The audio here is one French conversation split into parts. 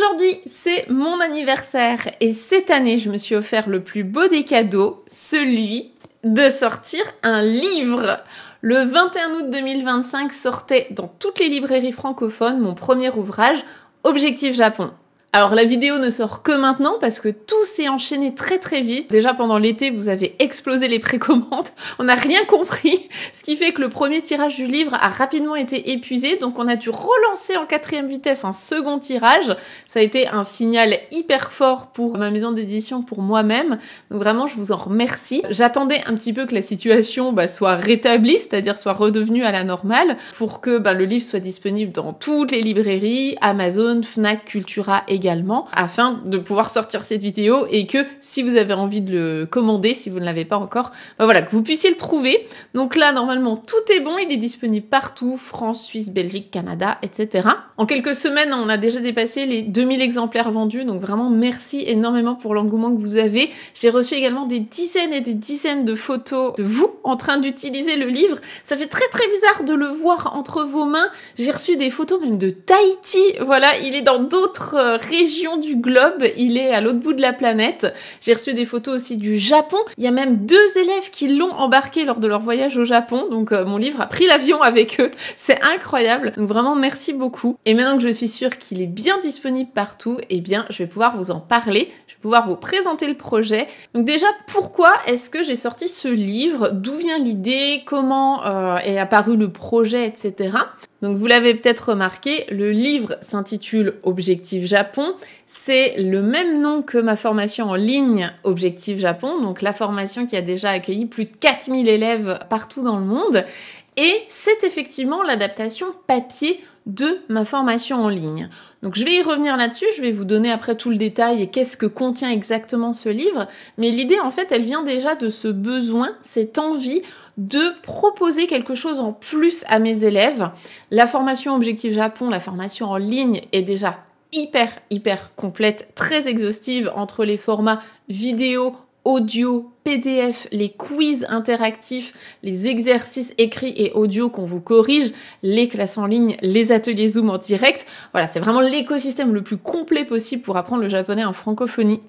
Aujourd'hui, c'est mon anniversaire et cette année, je me suis offert le plus beau des cadeaux, celui de sortir un livre. Le 21 août 2025 sortait dans toutes les librairies francophones mon premier ouvrage, Objectif Japon. Alors la vidéo ne sort que maintenant parce que tout s'est enchaîné très très vite. Déjà pendant l'été, vous avez explosé les précommandes. On n'a rien compris, ce qui fait que le premier tirage du livre a rapidement été épuisé. Donc on a dû relancer en 4e vitesse un second tirage. Ça a été un signal hyper fort pour ma maison d'édition, pour moi-même. Donc vraiment, je vous en remercie. J'attendais un petit peu que la situation soit rétablie, c'est-à-dire soit redevenue à la normale, pour que le livre soit disponible dans toutes les librairies, Amazon, Fnac, Cultura également, afin de pouvoir sortir cette vidéo et que si vous avez envie de le commander, si vous ne l'avez pas encore, que vous puissiez le trouver. Donc là, normalement, tout est bon, il est disponible partout, France, Suisse, Belgique, Canada, etc. En quelques semaines, on a déjà dépassé les 2000 exemplaires vendus, donc vraiment merci énormément pour l'engouement que vous avez. J'ai reçu également des dizaines et des dizaines de photos de vous en train d'utiliser le livre. Ça fait très très bizarre de le voir entre vos mains. J'ai reçu des photos même de Tahiti, voilà, il est dans d'autres région du globe, il est à l'autre bout de la planète. J'ai reçu des photos aussi du Japon. Il y a même 2 élèves qui l'ont embarqué lors de leur voyage au Japon, donc mon livre a pris l'avion avec eux. C'est incroyable. Donc vraiment merci beaucoup. Et maintenant que je suis sûre qu'il est bien disponible partout, eh bien je vais pouvoir vous en parler. Je vais pouvoir vous présenter le projet. Donc déjà, pourquoi est-ce que j'ai sorti ce livre? D'où vient l'idée? Comment est apparu le projet, etc. Donc vous l'avez peut-être remarqué, le livre s'intitule Objectif Japon. C'est le même nom que ma formation en ligne Objectif Japon, donc la formation qui a déjà accueilli plus de 4000 élèves partout dans le monde. Et c'est effectivement l'adaptation papier de ma formation en ligne. Donc je vais y revenir là-dessus, je vais vous donner après tout le détail et qu'est-ce que contient exactement ce livre. Mais l'idée, en fait, elle vient déjà de ce besoin, cette envie de proposer quelque chose en plus à mes élèves. La formation Objectif Japon, la formation en ligne est déjà hyper complète, très exhaustive entre les formats vidéo, audio, PDF, les quiz interactifs, les exercices écrits et audio qu'on vous corrige, les classes en ligne, les ateliers Zoom en direct. Voilà, c'est vraiment l'écosystème le plus complet possible pour apprendre le japonais en francophonie.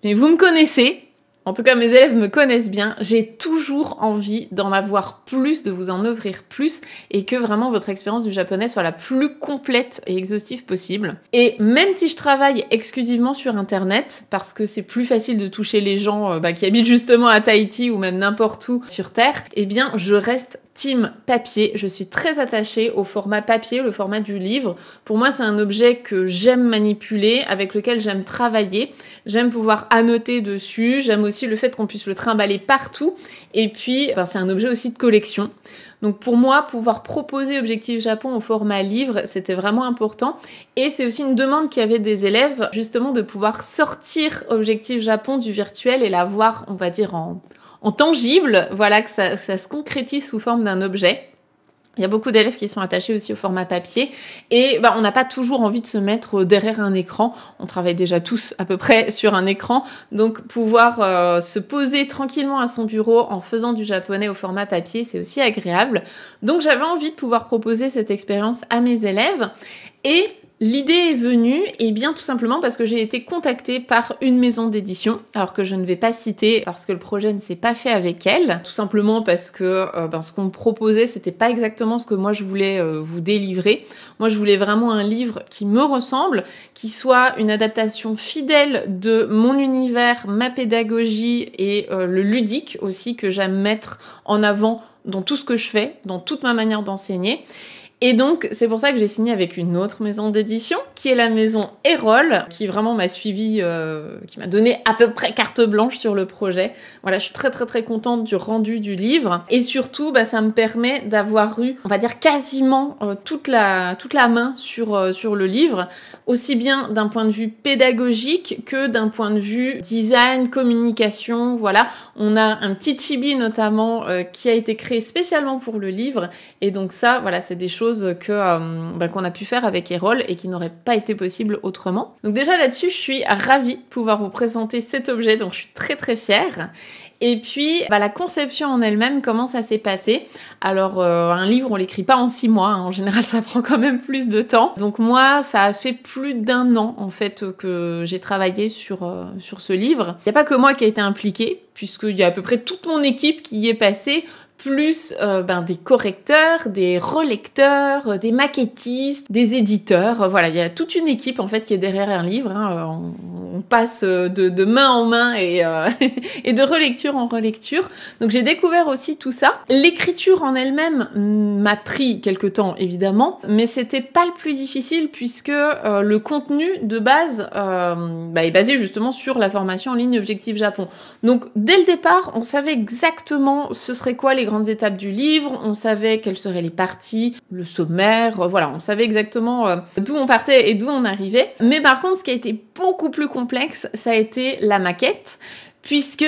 Mais vous me connaissez, en tout cas mes élèves me connaissent bien, j'ai toujours envie d'en avoir plus, de vous en offrir plus et que vraiment votre expérience du japonais soit la plus complète et exhaustive possible. Et même si je travaille exclusivement sur internet, parce que c'est plus facile de toucher les gens qui habitent justement à Tahiti ou même n'importe où sur Terre, eh bien je reste team papier. Je suis très attachée au format papier, le format du livre. Pour moi, c'est un objet que j'aime manipuler, avec lequel j'aime travailler. J'aime pouvoir annoter dessus. J'aime aussi le fait qu'on puisse le trimballer partout. Et puis, c'est un objet aussi de collection. Donc pour moi, pouvoir proposer Objectif Japon au format livre, c'était vraiment important. Et c'est aussi une demande qu'il y avait des élèves, justement, de pouvoir sortir Objectif Japon du virtuel et l'avoir, on va dire, en tangible, voilà, que ça se concrétise sous forme d'un objet. Il y a beaucoup d'élèves qui sont attachés aussi au format papier et on n'a pas toujours envie de se mettre derrière un écran. On travaille déjà tous à peu près sur un écran, donc pouvoir se poser tranquillement à son bureau en faisant du japonais au format papier, c'est aussi agréable. Donc j'avais envie de pouvoir proposer cette expérience à mes élèves et l'idée est venue, bien tout simplement parce que j'ai été contactée par une maison d'édition, alors que je ne vais pas citer parce que le projet ne s'est pas fait avec elle, tout simplement parce que ce qu'on me proposait, c'était pas exactement ce que moi je voulais vous délivrer. Moi je voulais vraiment un livre qui me ressemble, qui soit une adaptation fidèle de mon univers, ma pédagogie et le ludique aussi que j'aime mettre en avant dans tout ce que je fais, dans toute ma manière d'enseigner. Et donc, c'est pour ça que j'ai signé avec une autre maison d'édition, qui est la maison Erol, qui vraiment m'a suivie, qui m'a donné à peu près carte blanche sur le projet. Voilà, je suis très contente du rendu du livre. Et surtout, ça me permet d'avoir eu, on va dire, quasiment toute la main sur le livre, aussi bien d'un point de vue pédagogique que d'un point de vue design, communication, voilà. On a un petit chibi notamment qui a été créé spécialement pour le livre. Et donc ça, voilà, c'est des choses qu'on a pu faire avec Erol et qui n'aurait pas été possible autrement. Donc déjà là-dessus, je suis ravie de pouvoir vous présenter cet objet, donc je suis très fière. Et puis, la conception en elle-même, comment ça s'est passé? Alors, un livre, on l'écrit pas en 6 mois. Hein. En général, ça prend quand même plus de temps. Donc moi, ça a fait plus d'1 an, en fait, que j'ai travaillé sur ce livre. Il n'y a pas que moi qui a été impliquée, puisqu'il y a à peu près toute mon équipe qui y est passée, plus des correcteurs, des relecteurs, des maquettistes, des éditeurs. Voilà, il y a toute une équipe en fait qui est derrière un livre. Hein. On passe de main en main et de relecture en relecture. Donc j'ai découvert aussi tout ça. L'écriture en elle-même m'a pris quelque temps évidemment, mais c'était pas le plus difficile puisque le contenu de base est basé justement sur la formation en ligne Objectif Japon. Donc dès le départ, on savait exactement ce serait quoi les grandes étapes du livre, on savait quelles seraient les parties, le sommaire, voilà, on savait exactement d'où on partait et d'où on arrivait. Mais par contre, ce qui a été beaucoup plus complexe, ça a été la maquette, puisque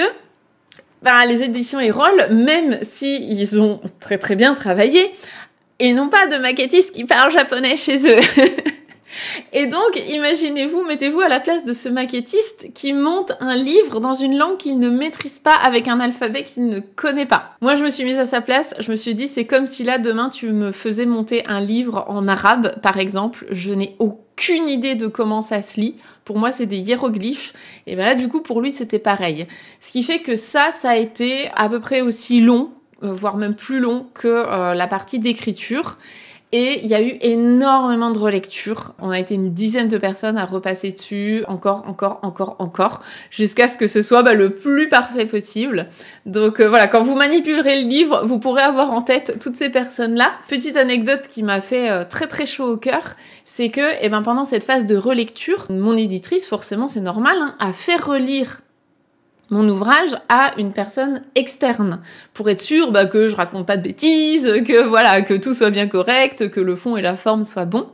les éditions Erol, même si ils ont très très bien travaillé, ils n'ont pas de maquettistes qui parlent japonais chez eux. Et donc, imaginez-vous, mettez-vous à la place de ce maquettiste qui monte un livre dans une langue qu'il ne maîtrise pas avec un alphabet qu'il ne connaît pas. Moi, je me suis mise à sa place, je me suis dit, c'est comme si là, demain, tu me faisais monter un livre en arabe, par exemple. Je n'ai aucune idée de comment ça se lit. Pour moi, c'est des hiéroglyphes. Et bien là, du coup, pour lui, c'était pareil. Ce qui fait que ça a été à peu près aussi long, voire même plus long que la partie d'écriture. Et il y a eu énormément de relectures. On a été une dizaine de personnes à repasser dessus, encore, jusqu'à ce que ce soit le plus parfait possible. Donc voilà, quand vous manipulerez le livre, vous pourrez avoir en tête toutes ces personnes-là. Petite anecdote qui m'a fait très très chaud au cœur, c'est que pendant cette phase de relecture, mon éditrice, forcément c'est normal, a fait relire mon ouvrage à une personne externe pour être sûre que je raconte pas de bêtises, que tout soit bien correct, que le fond et la forme soient bons.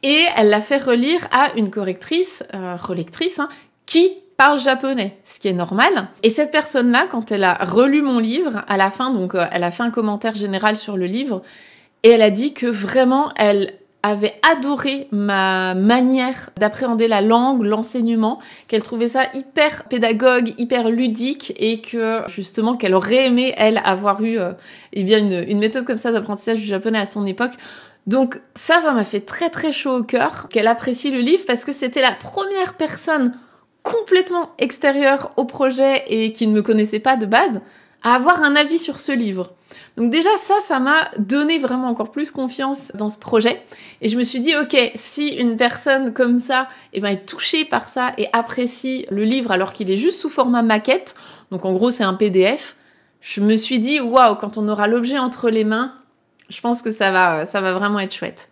Et elle l'a fait relire à une correctrice, relectrice, qui parle japonais, ce qui est normal. Et cette personne-là, quand elle a relu mon livre, à la fin, donc elle a fait un commentaire général sur le livre, et elle a dit que vraiment, elle avait adoré ma manière d'appréhender la langue, l'enseignement, qu'elle trouvait ça hyper pédagogue, hyper ludique et que justement qu'elle aurait aimé, elle, avoir eu une méthode comme ça d'apprentissage du japonais à son époque. Donc ça m'a fait très très chaud au cœur qu'elle apprécie le livre parce que c'était la première personne complètement extérieure au projet et qui ne me connaissait pas de base à avoir un avis sur ce livre. Donc déjà ça m'a donné vraiment encore plus confiance dans ce projet et je me suis dit ok, si une personne comme ça est touchée par ça et apprécie le livre alors qu'il est juste sous format maquette, donc en gros c'est un PDF, je me suis dit waouh, quand on aura l'objet entre les mains, je pense que ça va vraiment être chouette.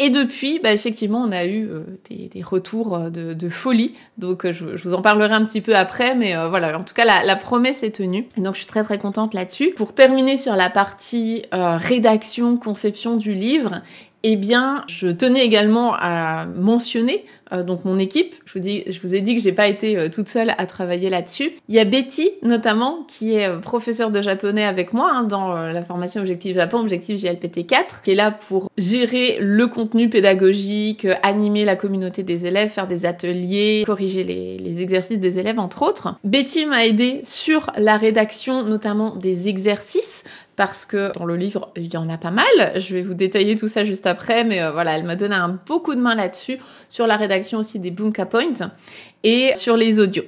Et depuis, effectivement, on a eu des retours de folie. Donc, je vous en parlerai un petit peu après. Mais voilà, en tout cas, la promesse est tenue. Et donc, je suis très, très contente là-dessus. Pour terminer sur la partie rédaction, conception du livre, je tenais également à mentionner donc mon équipe. Je vous ai dit que j'ai pas été toute seule à travailler là-dessus. Il y a Betty, notamment, qui est professeure de japonais avec moi dans la formation Objectif Japon, Objectif JLPT4, qui est là pour gérer le contenu pédagogique, animer la communauté des élèves, faire des ateliers, corriger les exercices des élèves, entre autres. Betty m'a aidée sur la rédaction, notamment des exercices, parce que dans le livre, il y en a pas mal. Je vais vous détailler tout ça juste après, mais voilà, elle m'a donné un beau coup de main là-dessus, sur la rédaction aussi des Bunka Points et sur les audios.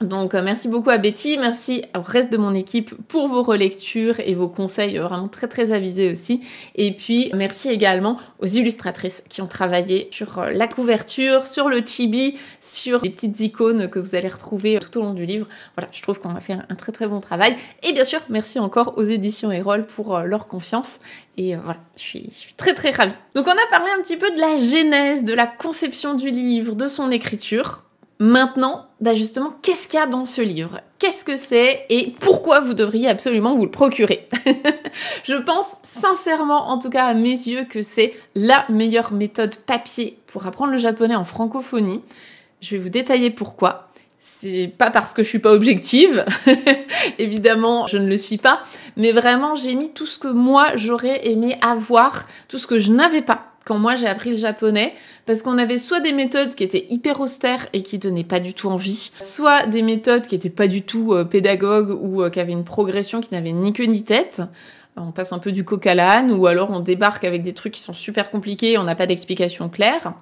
Donc merci beaucoup à Betty, merci au reste de mon équipe pour vos relectures et vos conseils vraiment très très avisés aussi. Et puis merci également aux illustratrices qui ont travaillé sur la couverture, sur le chibi, sur les petites icônes que vous allez retrouver tout au long du livre. Voilà, je trouve qu'on a fait un très très bon travail. Et bien sûr, merci encore aux éditions Erol pour leur confiance. Et voilà, je suis très très ravie. Donc on a parlé un petit peu de la genèse, de la conception du livre, de son écriture. Maintenant, justement, qu'est-ce qu'il y a dans ce livre? Qu'est-ce que c'est et pourquoi vous devriez absolument vous le procurer? Je pense sincèrement, en tout cas à mes yeux, que c'est la meilleure méthode papier pour apprendre le japonais en francophonie. Je vais vous détailler pourquoi. C'est pas parce que je suis pas objective, évidemment je ne le suis pas, mais vraiment j'ai mis tout ce que moi j'aurais aimé avoir, tout ce que je n'avais pas quand moi j'ai appris le japonais, parce qu'on avait soit des méthodes qui étaient hyper austères et qui donnaient pas du tout envie, soit des méthodes qui étaient pas du tout pédagogues ou qui avaient une progression qui n'avait ni queue ni tête. On passe un peu du coq à l'âne, ou alors on débarque avec des trucs qui sont super compliqués et on n'a pas d'explication claire.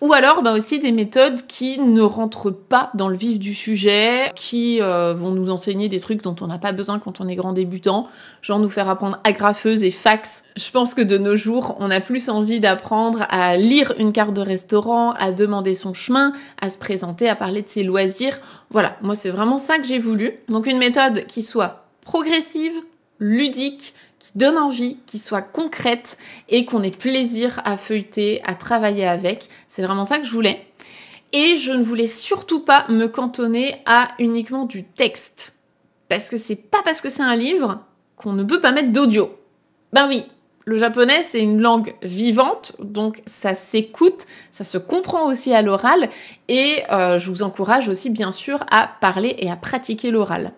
Ou alors aussi des méthodes qui ne rentrent pas dans le vif du sujet, qui vont nous enseigner des trucs dont on n'a pas besoin quand on est grand débutant, genre nous faire apprendre agrafeuse et fax. Je pense que de nos jours, on a plus envie d'apprendre à lire une carte de restaurant, à demander son chemin, à se présenter, à parler de ses loisirs. Voilà, moi c'est vraiment ça que j'ai voulu. Donc une méthode qui soit progressive, ludique, qui donne envie, qui soit concrète et qu'on ait plaisir à feuilleter, à travailler avec. C'est vraiment ça que je voulais. Et je ne voulais surtout pas me cantonner à uniquement du texte. Parce que c'est pas parce que c'est un livre qu'on ne peut pas mettre d'audio. Ben oui, le japonais c'est une langue vivante, donc ça s'écoute, ça se comprend aussi à l'oral et je vous encourage aussi bien sûr à parler et à pratiquer l'oral.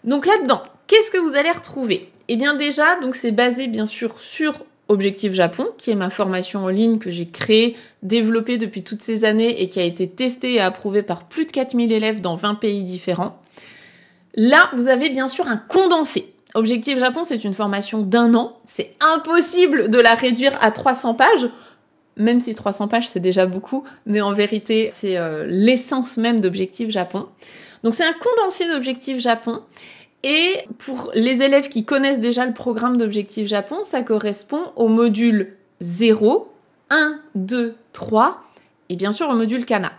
Donc là-dedans, qu'est-ce que vous allez retrouver ? Eh bien déjà, donc c'est basé bien sûr sur Objectif Japon, qui est ma formation en ligne que j'ai créée, développée depuis toutes ces années et qui a été testée et approuvée par plus de 4000 élèves dans 20 pays différents. Là, vous avez bien sûr un condensé. Objectif Japon, c'est une formation d'1 an. C'est impossible de la réduire à 300 pages, même si 300 pages c'est déjà beaucoup, mais en vérité, c'est l'essence même d'Objectif Japon. Donc c'est un condensé d'Objectif Japon. Et pour les élèves qui connaissent déjà le programme d'Objectif Japon, ça correspond au module 0, 1, 2, 3 et bien sûr au module Kana.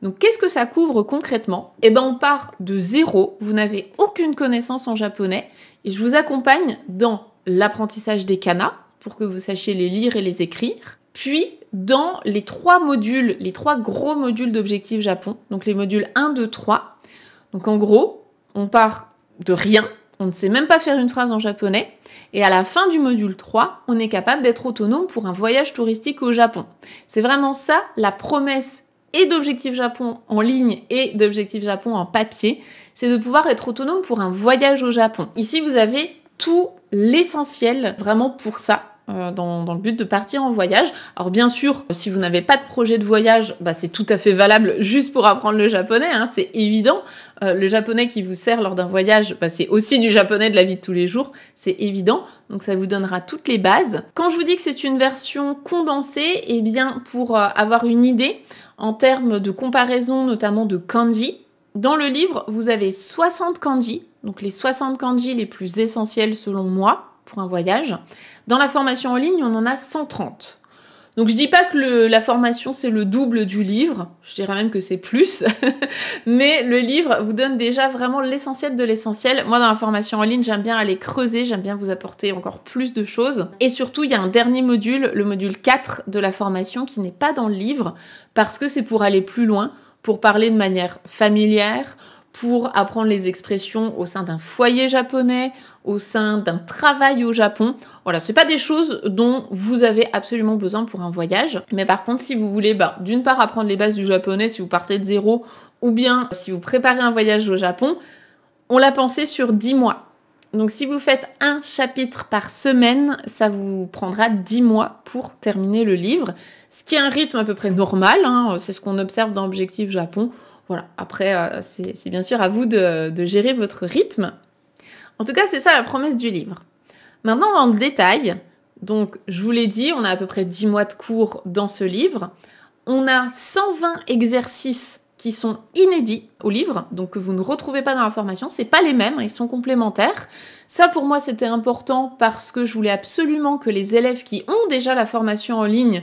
Donc qu'est-ce que ça couvre concrètement ? Eh bien on part de 0, vous n'avez aucune connaissance en japonais et je vous accompagne dans l'apprentissage des Kana pour que vous sachiez les lire et les écrire. Puis dans les 3 modules, les 3 gros modules d'Objectif Japon, donc les modules 1, 2, 3. Donc en gros, on part de rien, on ne sait même pas faire une phrase en japonais, et à la fin du module 3, on est capable d'être autonome pour un voyage touristique au Japon. C'est vraiment ça, la promesse et d'Objectif Japon en ligne et d'Objectif Japon en papier, c'est de pouvoir être autonome pour un voyage au Japon. Ici, vous avez tout l'essentiel vraiment pour ça. Dans le but de partir en voyage. Alors bien sûr, si vous n'avez pas de projet de voyage, c'est tout à fait valable juste pour apprendre le japonais, hein, c'est évident. Le japonais qui vous sert lors d'un voyage, c'est aussi du japonais de la vie de tous les jours, c'est évident. Donc ça vous donnera toutes les bases. Quand je vous dis que c'est une version condensée, eh bien pour avoir une idée en termes de comparaison, notamment de kanji, dans le livre, vous avez 60 kanji, donc les 60 kanji les plus essentiels selon moi, pour un voyage. Dans la formation en ligne, on en a 130. Donc je dis pas que la formation c'est le double du livre, je dirais même que c'est plus, mais le livre vous donne déjà vraiment l'essentiel de l'essentiel. Moi dans la formation en ligne, j'aime bien aller creuser, j'aime bien vous apporter encore plus de choses. Et surtout, il y a un dernier module, le module 4 de la formation qui n'est pas dans le livre, parce que c'est pour aller plus loin, pour parler de manière familière, pour apprendre les expressions au sein d'un foyer japonais, au sein d'un travail au Japon. Voilà, c'est pas des choses dont vous avez absolument besoin pour un voyage. Mais par contre, si vous voulez, d'une part, apprendre les bases du japonais si vous partez de 0, ou bien si vous préparez un voyage au Japon, on l'a pensé sur 10 mois. Donc si vous faites un chapitre par semaine, ça vous prendra 10 mois pour terminer le livre. Ce qui est un rythme à peu près normal, hein, c'est ce qu'on observe dans Objectif Japon. Voilà, après, c'est bien sûr à vous de gérer votre rythme. En tout cas, c'est ça la promesse du livre. Maintenant, dans le détail, donc je vous l'ai dit, on a à peu près 10 mois de cours dans ce livre. On a 120 exercices qui sont inédits au livre, donc que vous ne retrouvez pas dans la formation. C'est pas les mêmes, ils sont complémentaires. Ça, pour moi, c'était important parce que je voulais absolument que les élèves qui ont déjà la formation en ligne,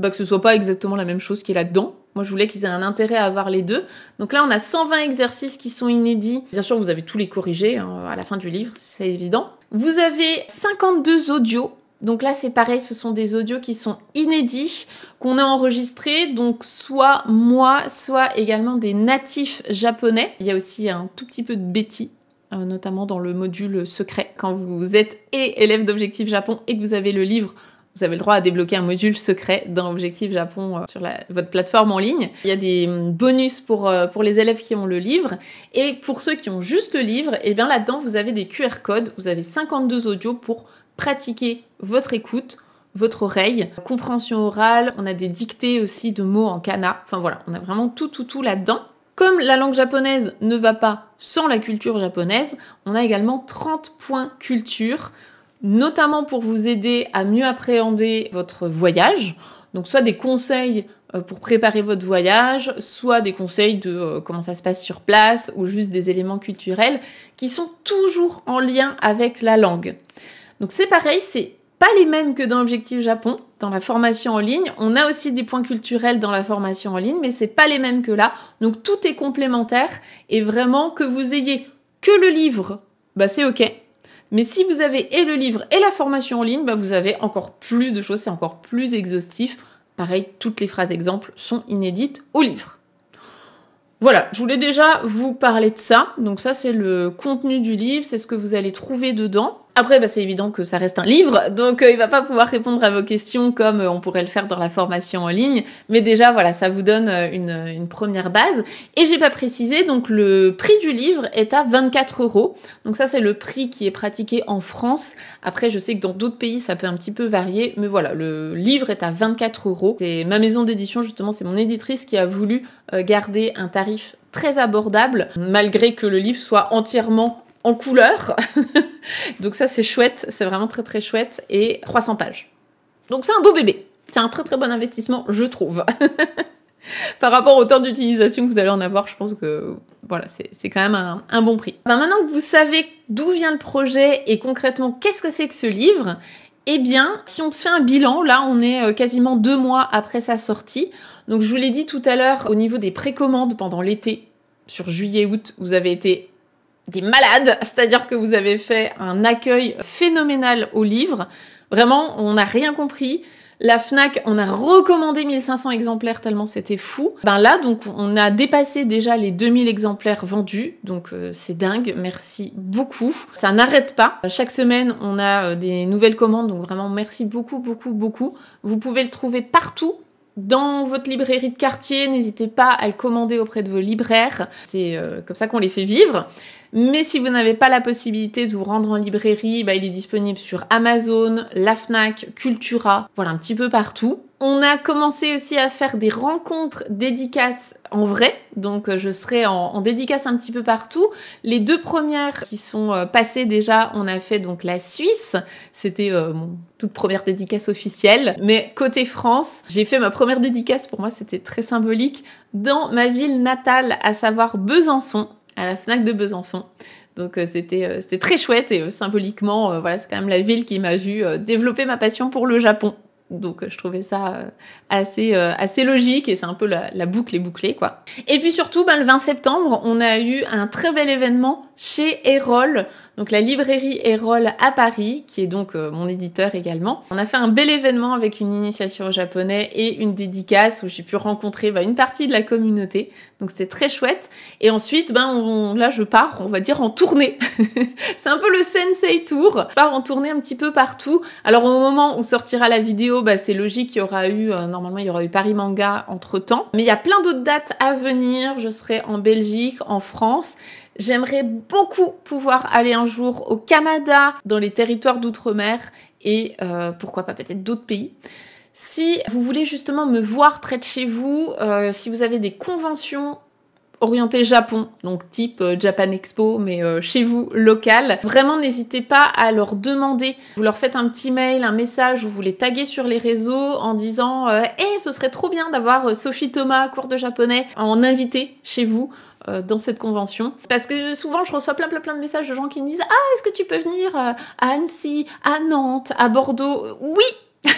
que ce soit pas exactement la même chose qui est là-dedans. Moi, je voulais qu'ils aient un intérêt à avoir les deux. Donc là, on a 120 exercices qui sont inédits. Bien sûr, vous avez tous les corrigés à la fin du livre, c'est évident. Vous avez 52 audios. Donc là, c'est pareil, ce sont des audios qui sont inédits, qu'on a enregistrés, donc soit moi, soit également des natifs japonais. Il y a aussi un tout petit peu de Betty, notamment dans le module secret. Quand vous êtes élève d'Objectif Japon et que vous avez le livre, vous avez le droit à débloquer un module secret dans Objectif Japon sur votre plateforme en ligne. Il y a des bonus pour les élèves qui ont le livre. Et pour ceux qui ont juste le livre, et bien là-dedans, vous avez des QR codes. Vous avez 52 audios pour pratiquer votre écoute, votre oreille. Compréhension orale, on a des dictées aussi de mots en kana. Enfin voilà, on a vraiment tout là-dedans. Comme la langue japonaise ne va pas sans la culture japonaise, on a également 30 points culture, notamment pour vous aider à mieux appréhender votre voyage. Donc soit des conseils pour préparer votre voyage, soit des conseils de comment ça se passe sur place, ou juste des éléments culturels qui sont toujours en lien avec la langue. Donc c'est pareil, c'est pas les mêmes que dans Objectif Japon, dans la formation en ligne. On a aussi des points culturels dans la formation en ligne, mais c'est pas les mêmes que là. Donc tout est complémentaire, et vraiment que vous ayez que le livre, bah c'est ok. Mais si vous avez et le livre et la formation en ligne, bah vous avez encore plus de choses, c'est encore plus exhaustif. Pareil, toutes les phrases exemples sont inédites au livre. Voilà, je voulais déjà vous parler de ça. Donc ça, c'est le contenu du livre, c'est ce que vous allez trouver dedans. Après, bah, c'est évident que ça reste un livre, donc il va pas pouvoir répondre à vos questions comme on pourrait le faire dans la formation en ligne. Mais déjà, voilà, ça vous donne une première base. Et j'ai pas précisé, donc le prix du livre est à 24 €. Donc ça, c'est le prix qui est pratiqué en France. Après, je sais que dans d'autres pays, ça peut un petit peu varier. Mais voilà, le livre est à 24 €. C'est ma maison d'édition, justement, c'est mon éditrice qui a voulu garder un tarif très abordable, malgré que le livre soit entièrement en couleur. Donc ça, c'est chouette, c'est vraiment très chouette, et 300 pages. Donc c'est un beau bébé. C'est un très bon investissement, je trouve. Par rapport au temps d'utilisation que vous allez en avoir, je pense que voilà, c'est quand même un bon prix. Ben, maintenant que vous savez d'où vient le projet et concrètement qu'est-ce que c'est que ce livre, eh bien, si on se fait un bilan, là on est quasiment 2 mois après sa sortie. Donc je vous l'ai dit tout à l'heure, au niveau des précommandes pendant l'été, sur juillet-août, vous avez été des malades, c'est-à-dire que vous avez fait un accueil phénoménal au livre. Vraiment, on n'a rien compris. La Fnac, on a recommandé 1500 exemplaires tellement c'était fou. Ben là, donc, on a dépassé déjà les 2000 exemplaires vendus, donc c'est dingue, merci beaucoup. Ça n'arrête pas. Chaque semaine, on a des nouvelles commandes, donc vraiment merci beaucoup. Vous pouvez le trouver partout. Dans votre librairie de quartier, n'hésitez pas à le commander auprès de vos libraires. C'est comme ça qu'on les fait vivre. Mais si vous n'avez pas la possibilité de vous rendre en librairie, bah, il est disponible sur Amazon, la Fnac, Cultura, voilà, un petit peu partout. On a commencé aussi à faire des rencontres dédicaces en vrai, donc je serai en dédicace un petit peu partout. Les 2 premières qui sont passées déjà, on a fait donc la Suisse, c'était mon toute première dédicace officielle, mais côté France, j'ai fait ma première dédicace, pour moi c'était très symbolique, dans ma ville natale, à savoir Besançon, à la Fnac de Besançon. Donc c'était très chouette et symboliquement, voilà, c'est quand même la ville qui m'a vu développer ma passion pour le Japon. Donc je trouvais ça assez logique et c'est un peu la boucle est bouclée, quoi. Et puis surtout, ben, le 20 septembre, on a eu un très bel événement chez Erol, donc la librairie Erol à Paris, qui est donc mon éditeur également. On a fait un bel événement avec une initiation au japonais et une dédicace où j'ai pu rencontrer une partie de la communauté. Donc c'était très chouette. Et ensuite, là je pars, on va dire, en tournée. C'est un peu le Sensei Tour. Je pars en tournée un petit peu partout. Alors au moment où sortira la vidéo, c'est logique, normalement il y aura eu Paris Manga entre-temps. Mais il y a plein d'autres dates à venir. Je serai en Belgique, en France. J'aimerais beaucoup pouvoir aller un jour au Canada, dans les territoires d'outre-mer et pourquoi pas peut-être d'autres pays. Si vous voulez justement me voir près de chez vous, si vous avez des conventions orientées Japon, donc type Japan Expo, mais chez vous, local, vraiment n'hésitez pas à leur demander. Vous leur faites un petit mail, un message, ou vous les taguez sur les réseaux en disant « ce serait trop bien d'avoir Sophie Thomas, cours de japonais, en invité chez vous ». Dans cette convention. Parce que souvent, je reçois plein de messages de gens qui me disent « Ah, est-ce que tu peux venir à Annecy, à Nantes, à Bordeaux ?» Oui,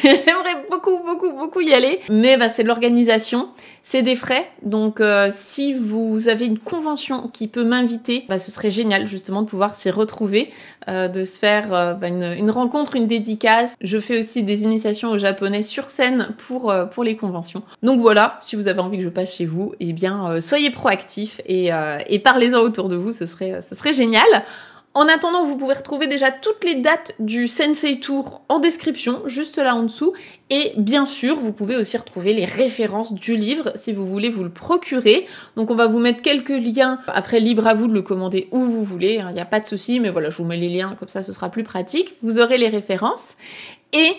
j'aimerais beaucoup y aller. Mais c'est de l'organisation, c'est des frais. Donc, si vous avez une convention qui peut m'inviter, ce serait génial justement de pouvoir s'y retrouver, de se faire une rencontre, une dédicace. Je fais aussi des initiations au japonais sur scène pour les conventions. Donc voilà, si vous avez envie que je passe chez vous, eh bien, soyez proactifs et parlez-en autour de vous, ce serait génial. En attendant, vous pouvez retrouver déjà toutes les dates du Sensei Tour en description, juste là en dessous. Et bien sûr, vous pouvez aussi retrouver les références du livre si vous voulez vous le procurer. Donc on va vous mettre quelques liens. Après, libre à vous de le commander où vous voulez, il n'y a pas de souci. Mais voilà, je vous mets les liens, comme ça ce sera plus pratique. Vous aurez les références. Et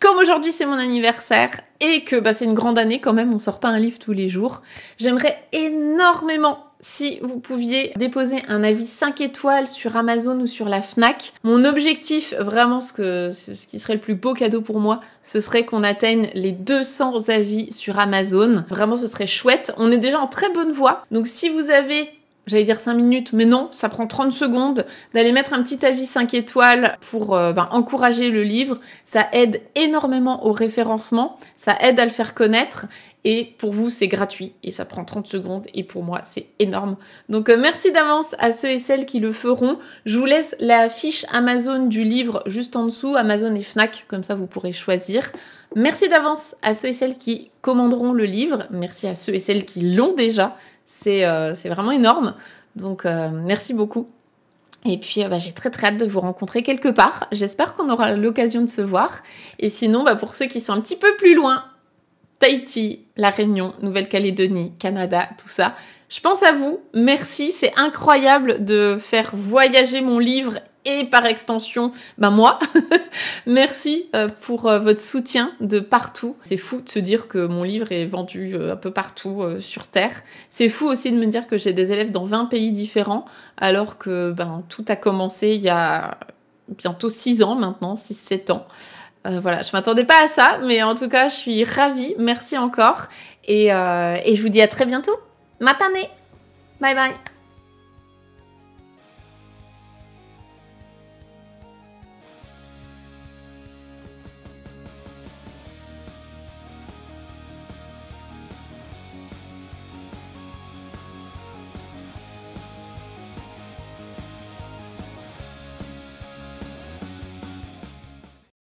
comme aujourd'hui c'est mon anniversaire et que c'est une grande année quand même, on sort pas un livre tous les jours, j'aimerais énormément si vous pouviez déposer un avis 5 étoiles sur Amazon ou sur la Fnac. Mon objectif, vraiment ce qui serait le plus beau cadeau pour moi, ce serait qu'on atteigne les 200 avis sur Amazon. Vraiment, ce serait chouette. On est déjà en très bonne voie. Donc si vous avez... J'allais dire 5 minutes, mais non, ça prend 30 secondes d'aller mettre un petit avis 5 étoiles pour encourager le livre. Ça aide énormément au référencement, ça aide à le faire connaître. Et pour vous, c'est gratuit et ça prend 30 secondes et pour moi, c'est énorme. Donc merci d'avance à ceux et celles qui le feront. Je vous laisse la fiche Amazon du livre juste en dessous, Amazon et Fnac, comme ça vous pourrez choisir. Merci d'avance à ceux et celles qui commanderont le livre. Merci à ceux et celles qui l'ont déjà. C'est vraiment énorme. Donc merci beaucoup. Et puis j'ai très hâte de vous rencontrer quelque part. J'espère qu'on aura l'occasion de se voir. Et sinon, pour ceux qui sont un petit peu plus loin, Tahiti, La Réunion, Nouvelle-Calédonie, Canada, tout ça. Je pense à vous, merci, c'est incroyable de faire voyager mon livre et par extension, moi. Merci pour votre soutien de partout. C'est fou de se dire que mon livre est vendu un peu partout sur Terre. C'est fou aussi de me dire que j'ai des élèves dans 20 pays différents, alors que tout a commencé il y a bientôt 6 ans maintenant, 6-7 ans. Voilà, je m'attendais pas à ça, mais en tout cas, je suis ravie. Merci encore. Et je vous dis à très bientôt. Matane! Bye bye!